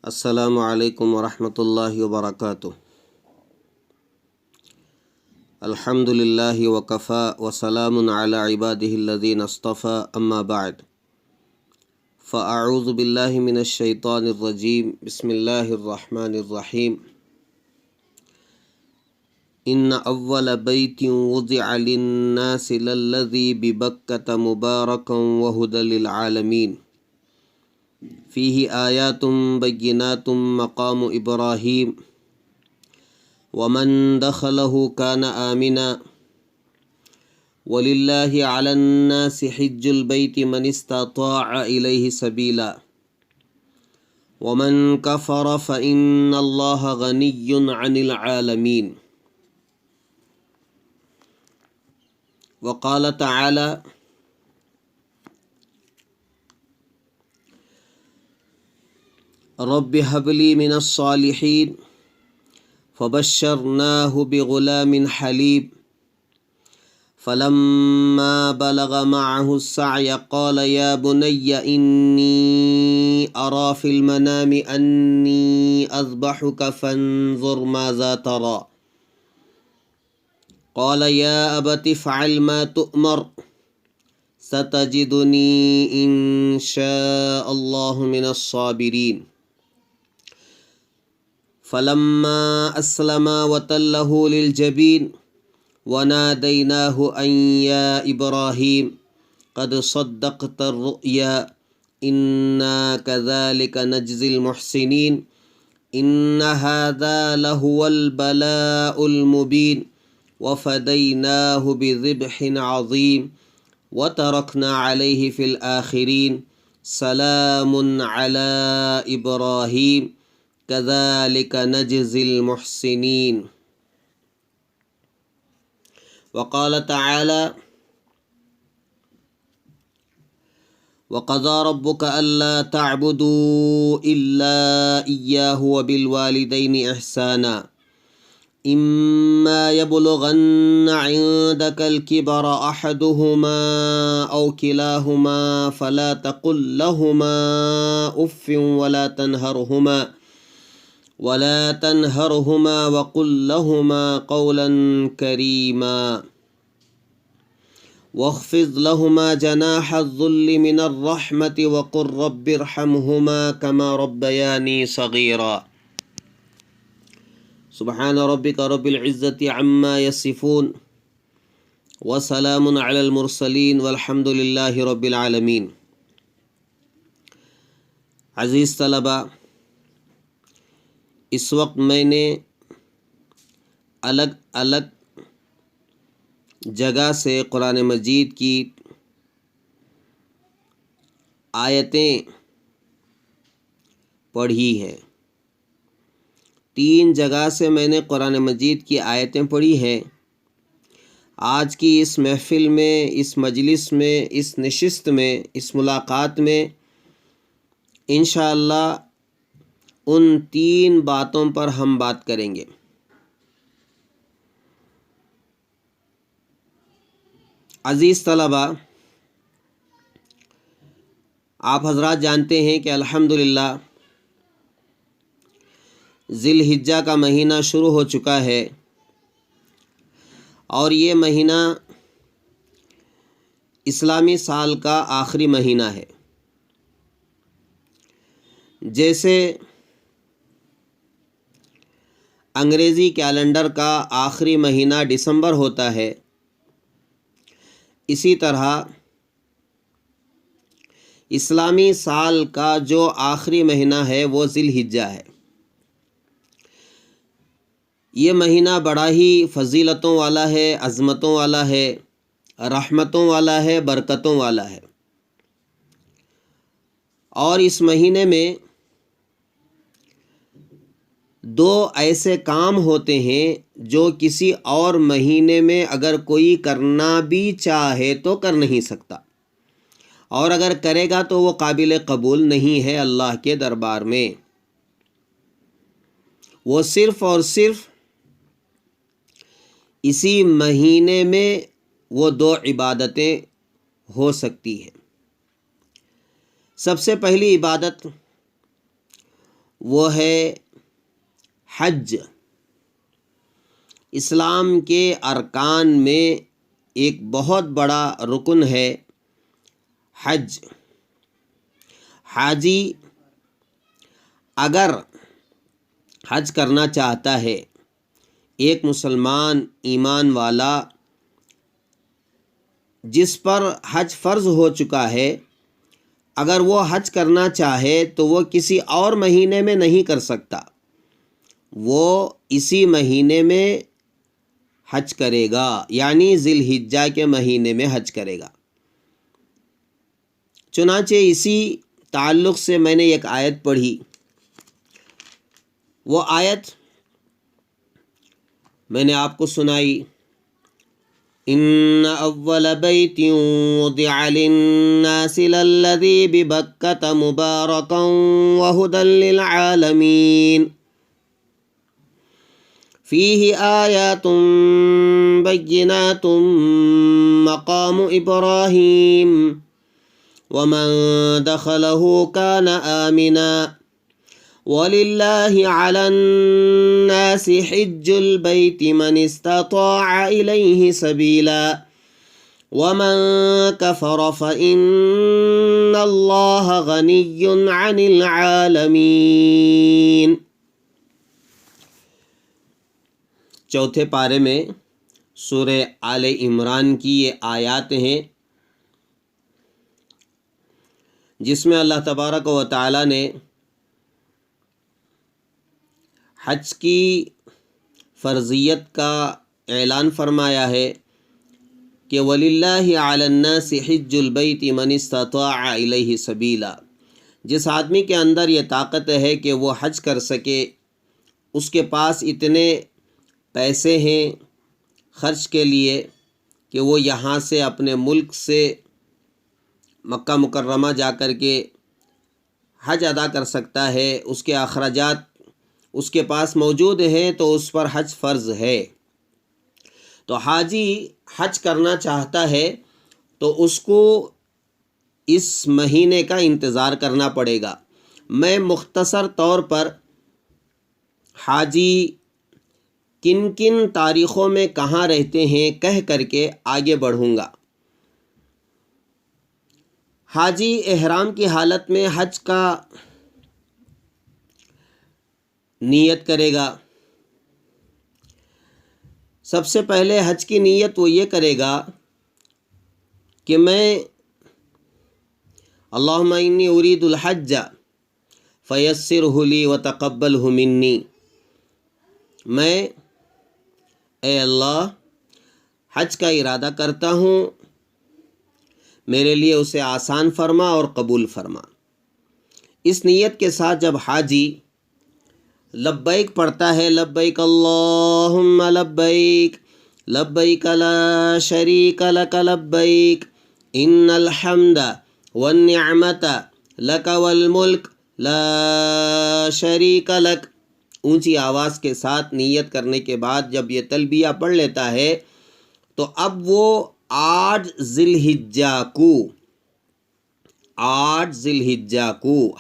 السلام علیکم ورحمۃ اللہ وبرکاتہ۔ الحمد للہ وکفا وسلام علی عبادہ الذین اصطفى اما بعد فاعوذ باللہ من الشیطان الرجیم بسم اللہ الرحمن الرحیم۔ ان اول بیت وضع للناس للذی ببکۃ مبارکا وہدی للعالمین فیہ آیات بینات مقام ابراہیم ومن دخلہ کان آمنا وللہ علی الناس حج البیت من استطاع الیہ سبیلا ومن کفر فإن اللہ غنی عن العالمین۔ وقال تعالی رب هب لي من الصالحين فبشرناه بغلام حليم فلما بلغ معه السعي قال يا بني إني أرى في المنام أني أذبحك فانظر ماذا ترى قال يا أبت افعل ما تؤمر ستجدني إن شاء الله من الصابرين۔ فلما أسلما وتله للجبين وناديناه أن يا إبراهيم قد صدقت الرؤيا إنا كذلك نجزي المحسنين إن هذا لهو البلاء المبين وفديناه بذبح عظيم وتركنا عليه في الآخرين سلام على إبراهيم كذلك نجزي المحسنين۔ وقال تعالى وقضى ربك ألا تعبدوا إلا إياه وبالوالدين إحسانا إما يبلغن عندك الكبر أحدهما أو كلاهما فلا تقل لهما أف ولا تنهرهما وقل لهما قولا كريما واخفض لهما جناح الذل من الرحمة وقل رب ارحمهما كما ربياني صغيرا۔ سبحان ربك رب العزة عما يصفون وسلام على المرسلين والحمد لله رب العالمين۔ عزیز طلباء، اس وقت میں نے الگ الگ جگہ سے قرآن مجید کی آیتیں پڑھی ہیں۔ 3 جگہ سے میں نے قرآن مجید کی آیتیں پڑھی ہیں۔ آج کی اس محفل میں، اس مجلس میں، اس نشست میں، اس ملاقات میں انشاءاللہ ان 3 باتوں پر ہم بات کریں گے۔ عزیز طلباء، آپ حضرات جانتے ہیں کہ الحمدللہ ذی الحجہ کا مہینہ شروع ہو چکا ہے، اور یہ مہینہ اسلامی سال کا آخری مہینہ ہے۔ جیسے انگریزی کیلنڈر کا آخری مہینہ دسمبر ہوتا ہے، اسی طرح اسلامی سال کا جو آخری مہینہ ہے وہ ذی الحجہ ہے۔ یہ مہینہ بڑا ہی فضیلتوں والا ہے، عظمتوں والا ہے، رحمتوں والا ہے، برکتوں والا ہے، اور اس مہینے میں 2 ایسے کام ہوتے ہیں جو کسی اور مہینے میں اگر کوئی کرنا بھی چاہے تو کر نہیں سکتا، اور اگر کرے گا تو وہ قابل قبول نہیں ہے اللہ کے دربار میں۔ وہ صرف اور صرف اسی مہینے میں وہ 2 عبادتیں ہو سکتی ہیں۔ سب سے پہلی عبادت وہ ہے حج۔ اسلام کے ارکان میں ایک بہت بڑا رکن ہے حج۔ حاجی اگر حج کرنا چاہتا ہے، ایک مسلمان ایمان والا جس پر حج فرض ہو چکا ہے، اگر وہ حج کرنا چاہے تو وہ کسی اور مہینے میں نہیں کر سکتا، وہ اسی مہینے میں حج کرے گا، یعنی ذی الحجہ کے مہینے میں حج کرے گا۔ چنانچہ اسی تعلق سے میں نے ایک آیت پڑھی، وہ آیت میں نے آپ کو سنائی، ان اول بیت وضع للناس للذی ببکۃ مبارکا وہدی للعالمین فیہ آیات بینات مقام ابراہیم ومن دخلہ کان آمنا وَلِلَّهِ عَلَى النَّاسِ حِجُّ الْبَيْتِ مَنِ اسْتَطَاعَ إِلَيْهِ سَبِيلًا وَمَن كَفَرَ فَإِنَّ اللَّهَ غَنِيٌّ عَنِ الْعَالَمِينَ۔ چوتھے پارے میں سورہ آل عمران کی یہ آیات ہیں جس میں اللہ تبارک و تعالی نے حج کی فرضیت کا اعلان فرمایا ہے کہ وَلِلَّهِ عَلَى النَّاسِ حِجُّ الْبَيْتِ مَنِ اسْتَطَاعَ إِلَيْهِ سَبِيلًا۔ جس آدمی کے اندر یہ طاقت ہے کہ وہ حج کر سکے، اس کے پاس اتنے پیسے ہیں خرچ کے لیے کہ وہ یہاں سے اپنے ملک سے مکہ مکرمہ جا کر کے حج ادا کر سکتا ہے، اس کے اخراجات اس کے پاس موجود ہیں تو اس پر حج فرض ہے۔ تو حاجی حج کرنا چاہتا ہے تو اس کو اس مہینے کا انتظار کرنا پڑے گا۔ میں مختصر طور پر حاجی کن کن تاریخوں میں کہاں رہتے ہیں کہہ کر کے آگے بڑھوں گا۔ حاجی احرام کی حالت میں حج کا نیت کرے گا۔ سب سے پہلے حج کی نیت وہ یہ کرے گا کہ میں اللہم انی ارید الحج فیسرہ لی وتقبلہ منی، میں اے اللہ حج کا ارادہ کرتا ہوں، میرے لیے اسے آسان فرما اور قبول فرما۔ اس نیت کے ساتھ جب حاجی لبیک پڑھتا ہے، لبیک اللہم لبیک لبیک لا شریک لک لبیک ان الحمد والنعمت لک والملک لا شریک لک، اونچی آواز کے ساتھ نیت کرنے کے بعد جب یہ تلبیہ پڑھ لیتا ہے تو اب وہ 8 ذی الحجہ کو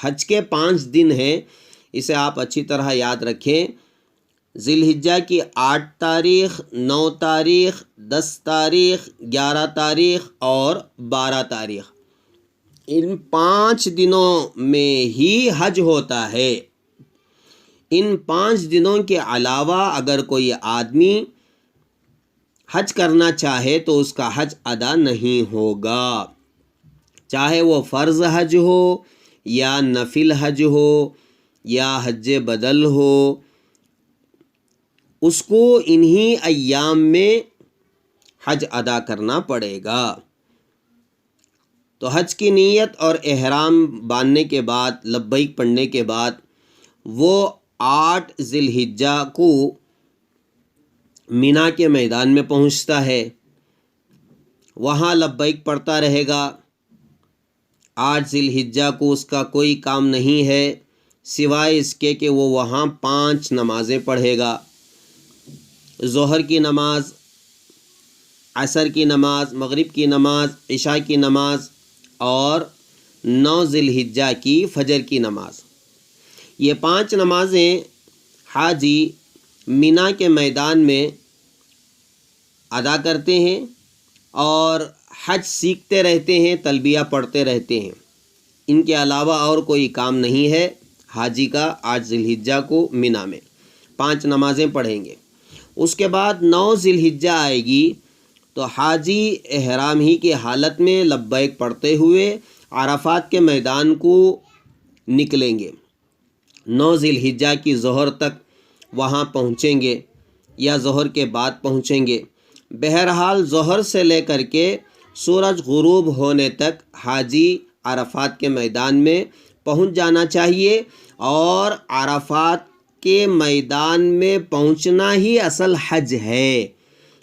حج کے 5 دن ہیں، اسے آپ اچھی طرح یاد رکھیں۔ ذی الحجہ کی 8 تاریخ، 9 تاریخ، 10 تاریخ، 11 تاریخ اور 12 تاریخ، ان 5 دنوں میں ہی حج ہوتا ہے۔ ان 5 دنوں کے علاوہ اگر کوئی آدمی حج کرنا چاہے تو اس کا حج ادا نہیں ہوگا، چاہے وہ فرض حج ہو یا نفل حج ہو یا حج بدل ہو، اس کو انہی ایام میں حج ادا کرنا پڑے گا۔ تو حج کی نیت اور احرام باندھنے کے بعد، لبیک پڑھنے کے بعد، وہ 8 ذی الحجہ کو مینا کے میدان میں پہنچتا ہے، وہاں لبیک پڑھتا رہے گا۔ 8 ذی الحجہ کو اس کا کوئی کام نہیں ہے سوائے اس کے کہ وہ وہاں 5 نمازیں پڑھے گا، ظہر کی نماز، عصر کی نماز، مغرب کی نماز، عشاء کی نماز اور 9 ذی الحجہ کی فجر کی نماز۔ یہ 5 نمازیں حاجی مینا کے میدان میں ادا کرتے ہیں اور حج سیکھتے رہتے ہیں، تلبیہ پڑھتے رہتے ہیں۔ ان کے علاوہ اور کوئی کام نہیں ہے حاجی کا آج ذی الحجہ کو مینا میں۔ 5 نمازیں پڑھیں گے۔ اس کے بعد 9 ذی الحجہ آئے گی تو حاجی احرام ہی کی حالت میں لبیک پڑھتے ہوئے عرفات کے میدان کو نکلیں گے۔ 9 ذی الحجہ کی ظہر تک وہاں پہنچیں گے یا ظہر کے بعد پہنچیں گے۔ بہرحال ظہر سے لے کر کے سورج غروب ہونے تک حاجی عرفات کے میدان میں پہنچ جانا چاہیے، اور عرفات کے میدان میں پہنچنا ہی اصل حج ہے۔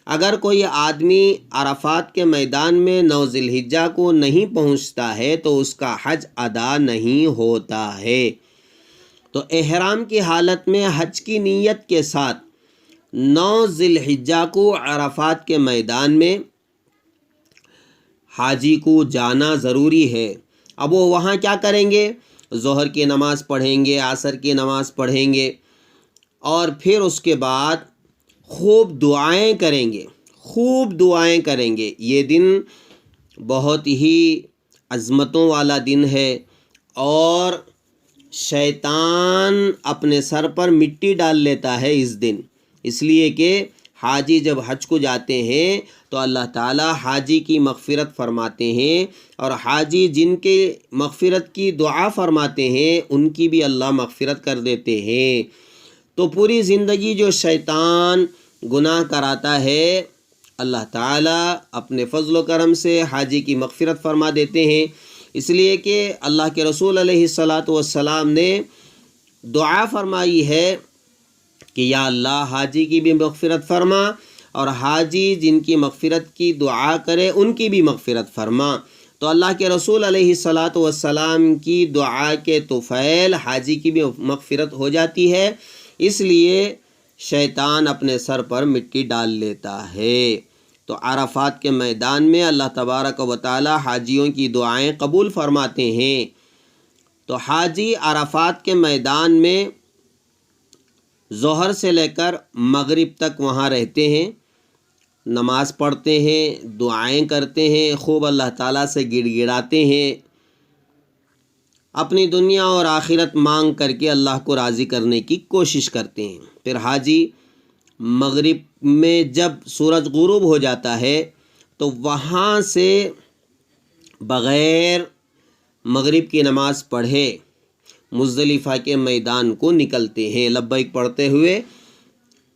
اگر کوئی آدمی عرفات کے میدان میں 9 ذی الحجہ کو نہیں پہنچتا ہے تو اس کا حج ادا نہیں ہوتا ہے۔ تو احرام کی حالت میں حج کی نیت کے ساتھ 9 ذی الحجہ کو عرفات کے میدان میں حاجی کو جانا ضروری ہے۔ اب وہ وہاں کیا کریں گے؟ ظہر کی نماز پڑھیں گے، عصر کی نماز پڑھیں گے، اور پھر اس کے بعد خوب دعائیں کریں گے، خوب دعائیں کریں گے۔ یہ دن بہت ہی عظمتوں والا دن ہے، اور شیطان اپنے سر پر مٹی ڈال لیتا ہے اس دن، اس لیے کہ حاجی جب حج کو جاتے ہیں تو اللہ تعالی حاجی کی مغفرت فرماتے ہیں، اور حاجی جن کے مغفرت کی دعا فرماتے ہیں ان کی بھی اللہ مغفرت کر دیتے ہیں۔ تو پوری زندگی جو شیطان گناہ کراتا ہے، اللہ تعالیٰ اپنے فضل و کرم سے حاجی کی مغفرت فرما دیتے ہیں، اس لیے کہ اللہ کے رسول علیہ السلام نے دعا فرمائی ہے کہ یا اللہ حاجی کی بھی مغفرت فرما، اور حاجی جن کی مغفرت کی دعا کرے ان کی بھی مغفرت فرما۔ تو اللہ کے رسول علیہ السلام کی دعا کے طفیل حاجی کی بھی مغفرت ہو جاتی ہے، اس لیے شیطان اپنے سر پر مٹی ڈال لیتا ہے۔ تو عرفات کے میدان میں اللہ تبارک و تعالی حاجیوں کی دعائیں قبول فرماتے ہیں۔ تو حاجی عرفات کے میدان میں ظہر سے لے کر مغرب تک وہاں رہتے ہیں، نماز پڑھتے ہیں، دعائیں کرتے ہیں، خوب اللہ تعالیٰ سے گڑ گڑاتے ہیں، اپنی دنیا اور آخرت مانگ کر کے اللہ کو راضی کرنے کی کوشش کرتے ہیں۔ پھر حاجی مغرب میں جب سورج غروب ہو جاتا ہے تو وہاں سے بغیر مغرب کی نماز پڑھے مزدلفہ کے میدان کو نکلتے ہیں، لبیک پڑھتے ہوئے،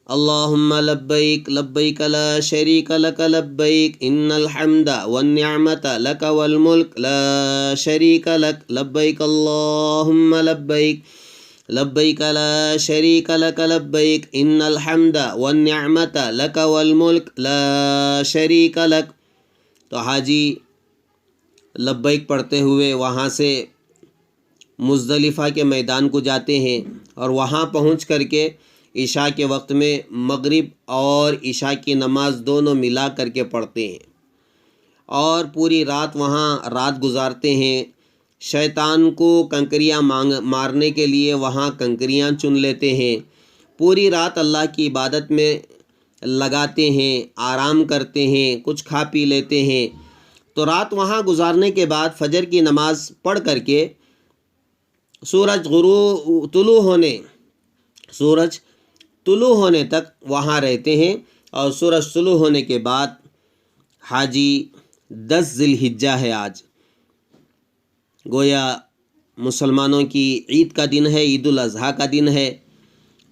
اللہم لبیک لبیک لا شریک لک لبیک ان الحمد والنعمت لک والملک لا شریک لک لبیک اللہم لبیک لبیک لا شریک لک لبیک ان الحمد والنعمت لک والملک لا شریک لک۔ تو حاجی لبیک پڑھتے ہوئے وہاں سے مزدلفہ کے میدان کو جاتے ہیں، اور وہاں پہنچ کر کے عشاء کے وقت میں مغرب اور عشاء کی نماز دونوں ملا کر کے پڑھتے ہیں، اور پوری رات وہاں رات گزارتے ہیں۔ شیطان کو کنکریاں مارنے کے لیے وہاں کنکریاں چن لیتے ہیں، پوری رات اللہ کی عبادت میں لگاتے ہیں، آرام کرتے ہیں، کچھ کھا پی لیتے ہیں۔ تو رات وہاں گزارنے کے بعد فجر کی نماز پڑھ کر کے سورج طلوع ہونے تک وہاں رہتے ہیں، اور سورج طلوع ہونے کے بعد حاجی 10 ذی الحجہ ہے آج، گویا مسلمانوں کی عید کا دن ہے، عید الاضحیٰ کا دن ہے،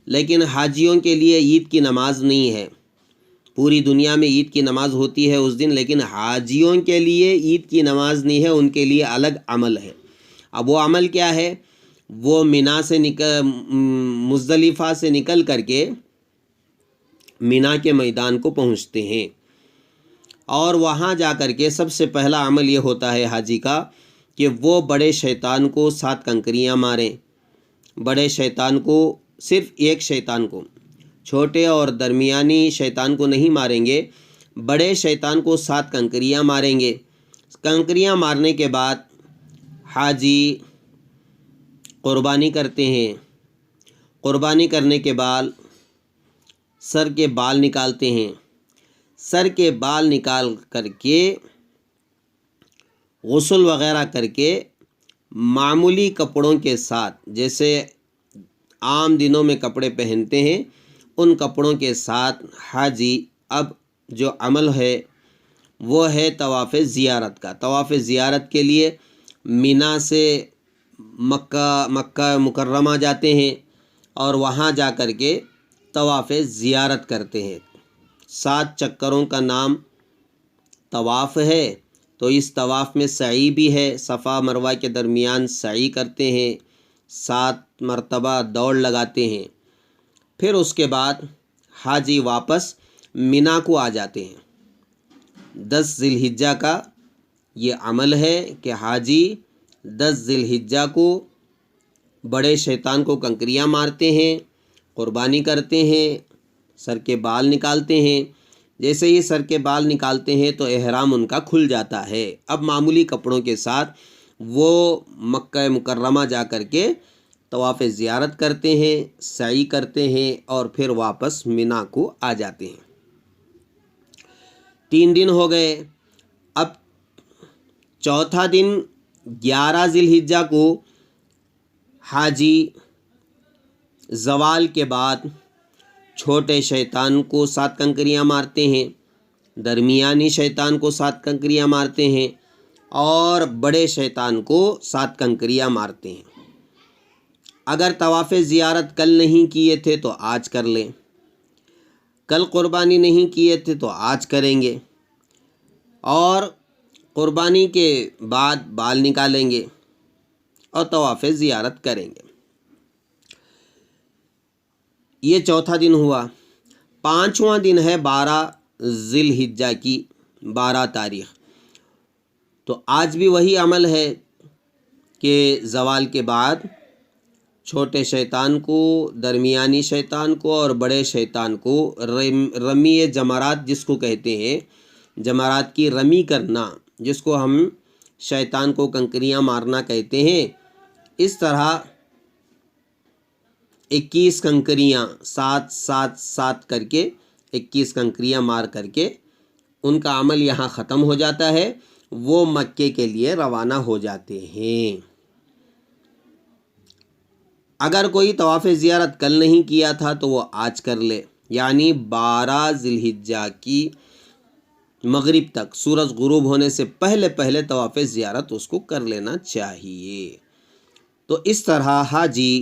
لیکن حاجیوں کے لیے عید کی نماز نہیں ہے۔ پوری دنیا میں عید کی نماز ہوتی ہے اس دن، لیکن حاجیوں کے لیے عید کی نماز نہیں ہے، ان کے لیے الگ عمل ہے۔ اب وہ عمل کیا ہے؟ وہ مینا سے مزدلفہ سے نکل کر کے مینا کے میدان کو پہنچتے ہیں، اور وہاں جا کر کے سب سے پہلا عمل یہ ہوتا ہے حاجی کا کہ وہ بڑے شیطان کو 7 کنکریاں ماریں۔ بڑے شیطان کو، صرف ایک شیطان کو، چھوٹے اور درمیانی شیطان کو نہیں ماریں گے، بڑے شیطان کو 7 کنکریاں ماریں گے۔ کنکریاں مارنے کے بعد حاجی قربانی کرتے ہیں، قربانی کرنے کے بعد سر کے بال نکالتے ہیں، سر کے بال نکال کر کے غسل وغیرہ کر کے معمولی کپڑوں کے ساتھ، جیسے عام دنوں میں کپڑے پہنتے ہیں ان کپڑوں کے ساتھ حاجی اب جو عمل ہے وہ ہے طواف زیارت کا۔ طواف زیارت کے لیے مینا سے مکہ مکرمہ جاتے ہیں اور وہاں جا کر کے طواف زیارت کرتے ہیں۔ 7 چکروں کا نام طواف ہے، تو اس طواف میں سعی بھی ہے، صفا مروہ کے درمیان سعی کرتے ہیں، 7 مرتبہ دوڑ لگاتے ہیں۔ پھر اس کے بعد حاجی واپس مینا کو آ جاتے ہیں۔ 10 ذی الحجہ کا یہ عمل ہے کہ حاجی 10 ذی الحجہ کو بڑے شیطان کو کنکریاں مارتے ہیں، قربانی کرتے ہیں، سر کے بال نکالتے ہیں۔ جیسے ہی سر کے بال نکالتے ہیں تو احرام ان کا کھل جاتا ہے۔ اب معمولی کپڑوں کے ساتھ وہ مکہ مکرمہ جا کر کے طواف زیارت کرتے ہیں، سعی کرتے ہیں اور پھر واپس مینا کو آ جاتے ہیں۔ 3 دن ہو گئے۔ اب چوتھا دن 11 ذی الحجہ کو حاجی زوال کے بعد چھوٹے شیطان کو 7 کنکریاں مارتے ہیں، درمیانی شیطان کو 7 کنکریاں مارتے ہیں اور بڑے شیطان کو 7 کنکریاں مارتے ہیں۔ اگر طواف زیارت کل نہیں کیے تھے تو آج کر لیں، کل قربانی نہیں کیے تھے تو آج کریں گے، اور قربانی کے بعد بال نکالیں گے اور طواف زیارت کریں گے۔ یہ چوتھا دن ہوا۔ 5واں دن ہے 12 ذی الحجہ کی 12 تاریخ۔ تو آج بھی وہی عمل ہے کہ زوال کے بعد چھوٹے شیطان کو، درمیانی شیطان کو اور بڑے شیطان کو رمی جمرات جس کو کہتے ہیں، جمرات کی رمی کرنا جس کو ہم شیطان کو کنکریاں مارنا کہتے ہیں، اس طرح 21 کنکریاں 7 7 7 کر کے 21 کنکریاں مار کر کے ان کا عمل یہاں ختم ہو جاتا ہے، وہ مکے کے لیے روانہ ہو جاتے ہیں۔ اگر کوئی طواف زیارت کل نہیں کیا تھا تو وہ آج کر لے، یعنی 12 ذی الحجہ کی مغرب تک، سورج غروب ہونے سے پہلے طواف زیارت اس کو کر لینا چاہیے۔ تو اس طرح حاجی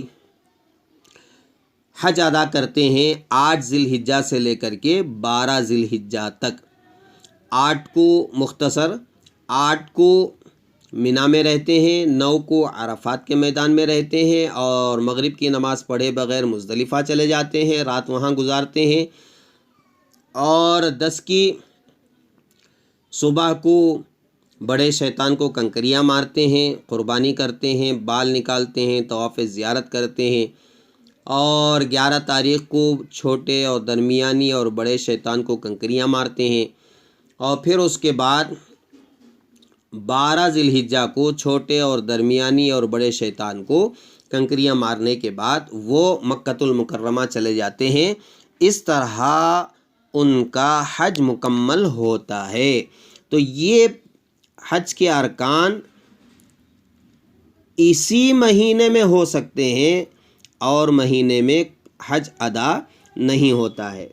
حج ادا کرتے ہیں 8 ذی الحجہ سے لے کر کے 12 ذی الحجہ تک۔ 8 کو مختصر، 8 کو مینا میں رہتے ہیں، 9 کو عرفات کے میدان میں رہتے ہیں اور مغرب کی نماز پڑھے بغیر مزدلفہ چلے جاتے ہیں، رات وہاں گزارتے ہیں، اور 10 کی صبح کو بڑے شیطان کو کنکریاں مارتے ہیں، قربانی کرتے ہیں، بال نکالتے ہیں، طواف زیارت کرتے ہیں، اور 11 تاریخ کو چھوٹے اور درمیانی اور بڑے شیطان کو کنکریاں مارتے ہیں، اور پھر اس کے بعد 12 ذی الحجہ کو چھوٹے اور درمیانی اور بڑے شیطان کو کنکریاں مارنے کے بعد وہ مکۃ المکرمہ چلے جاتے ہیں۔ اس طرح ان کا حج مکمل ہوتا ہے۔ تو یہ حج کے ارکان اسی مہینے میں ہو سکتے ہیں اور مہینے میں حج ادا نہیں ہوتا ہے۔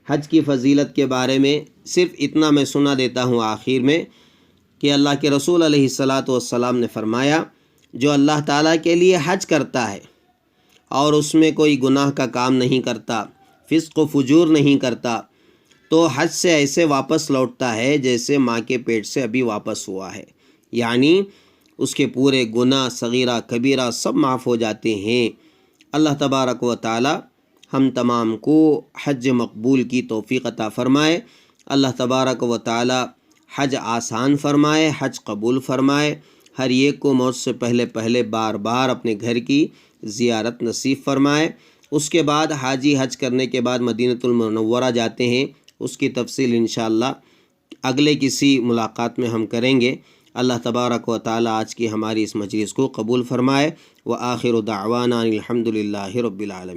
حج کی فضیلت کے بارے میں صرف اتنا میں سنا دیتا ہوں آخر میں کہ اللہ کے رسول علیہ الصلاۃ نے فرمایا، جو اللہ تعالیٰ کے لیے حج کرتا ہے اور اس میں کوئی گناہ کا کام نہیں کرتا، فسق و فجور نہیں کرتا، تو حج سے ایسے واپس لوٹتا ہے جیسے ماں کے پیٹ سے ابھی واپس ہوا ہے، یعنی اس کے پورے گناہ صغیرہ کبیرہ سب معاف ہو جاتے ہیں۔ اللہ تبارک و تعالی ہم تمام کو حج مقبول کی توفیق عطا فرمائے۔ اللہ تبارک و تعالی حج آسان فرمائے، حج قبول فرمائے، ہر ایک کو موت سے پہلے بار بار اپنے گھر کی زیارت نصیب فرمائے۔ اس کے بعد حاجی حج کرنے کے بعد مدینۃ المنورہ جاتے ہیں، اس کی تفصیل انشاءاللہ اگلے کسی ملاقات میں ہم کریں گے۔ اللہ تبارک و تعالی آج کی ہماری اس مجلس کو قبول فرمائے۔ وآخر دعوانا الحمد للہ رب العالمین۔